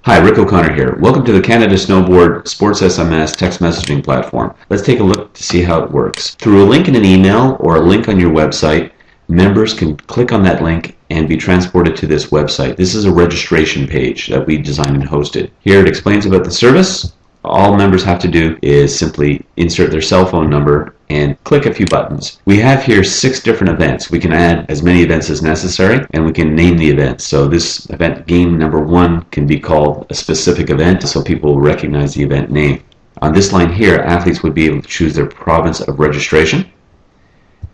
Hi, Rick O'Connor here. Welcome to the Canada Snowboard SportsSMS text messaging platform. Let's take a look to see how it works. Through a link in an email or a link on your website, members can click on that link and be transported to this website. This is a registration page that we designed and hosted. Here it explains about the service. All members have to do is simply insert their cell phone number and click a few buttons. We have here 6 different events. We can add as many events as necessary, and we can name the events. So this event, game number 1, can be called a specific event so people will recognize the event name. On this line here, athletes would be able to choose their province of registration,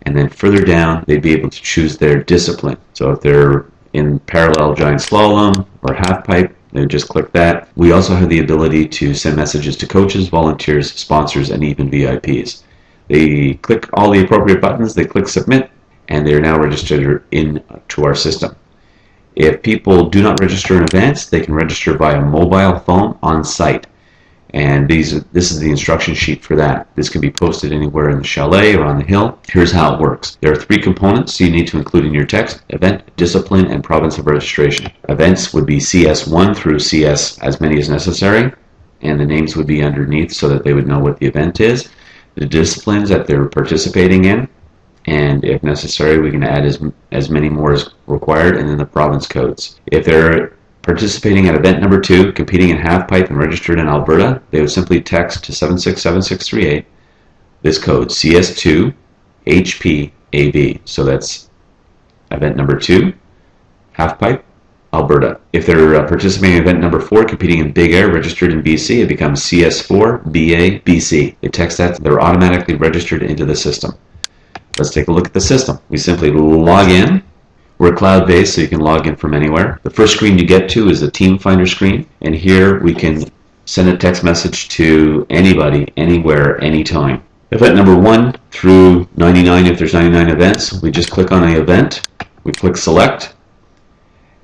and then further down they'd be able to choose their discipline. So if they're in parallel giant slalom or half pipe, they would just click that. We also have the ability to send messages to coaches, volunteers, sponsors, and even VIPs. They click all the appropriate buttons, they click submit, and they are now registered into our system. If people do not register in advance, they can register via mobile phone on site. And this is the instruction sheet for that. This can be posted anywhere in the chalet or on the hill. Here's how it works. There are 3 components you need to include in your text: event, discipline, and province of registration. Events would be CS1 through CS as many as necessary, and the names would be underneath so that they would know what the event is. The disciplines that they're participating in, and if necessary we can add as many more as required, and then the province codes. If they're participating at event number 2, competing in halfpipe and registered in Alberta, they would simply text to 767638 this code, CS2 HPAB. So that's event number 2, halfpipe, Alberta. If they're participating in event number 4, competing in big air, registered in BC, it becomes CS4 BA BC. They text that, they're automatically registered into the system. Let's take a look at the system. We simply log in. We're cloud-based, so you can log in from anywhere. The first screen you get to is the Team Finder screen, and here we can send a text message to anybody, anywhere, anytime. Event number 1 through 99, if there's 99 events, we just click on an event, we click select,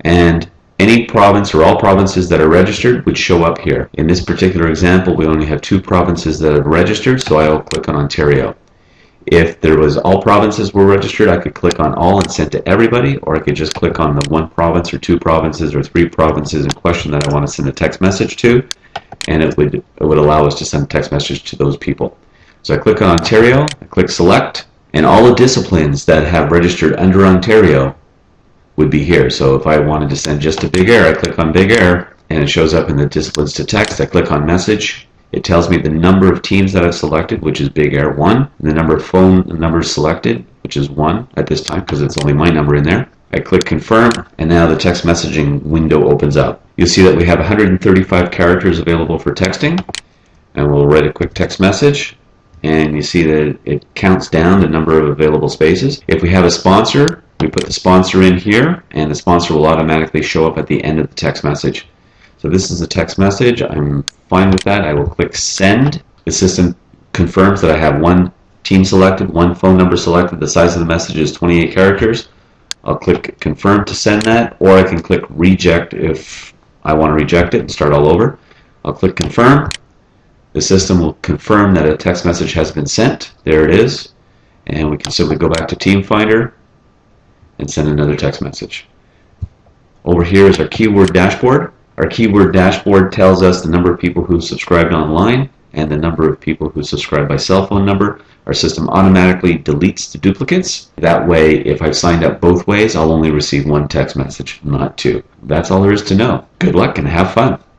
and any province or all provinces that are registered would show up here. In this particular example, we only have 2 provinces that have registered, so I will click on Ontario. If there was all provinces were registered, I could click on all and send to everybody, or I could just click on the 1 province or 2 provinces or 3 provinces in question that I want to send a text message to, and it would allow us to send a text message to those people. So I click on Ontario, I click select, and all the disciplines that have registered under Ontario would be here. So if I wanted to send just to big air, I click on big air, and it shows up in the disciplines to text. I click on message. It tells me the number of teams that I've selected, which is big air 1, and the number of phone numbers selected, which is 1 at this time because it's only my number in there. I click confirm, and now the text messaging window opens up. You'll see that we have 135 characters available for texting, and we'll write a quick text message, and you see that it counts down the number of available spaces. If we have a sponsor, we put the sponsor in here, and the sponsor will automatically show up at the end of the text message. So this is a text message. I'm fine with that. I will click send. The system confirms that I have 1 team selected, 1 phone number selected. The size of the message is 28 characters. I'll click confirm to send that, or I can click reject if I want to reject it and start all over. I'll click confirm. The system will confirm that a text message has been sent. There it is. And we can simply go back to Team Finder and send another text message. Over here is our keyword dashboard. Our keyword dashboard tells us the number of people who subscribed online and the number of people who subscribed by cell phone number. Our system automatically deletes the duplicates. That way, if I've signed up both ways, I'll only receive 1 text message, not 2. That's all there is to know. Good luck and have fun.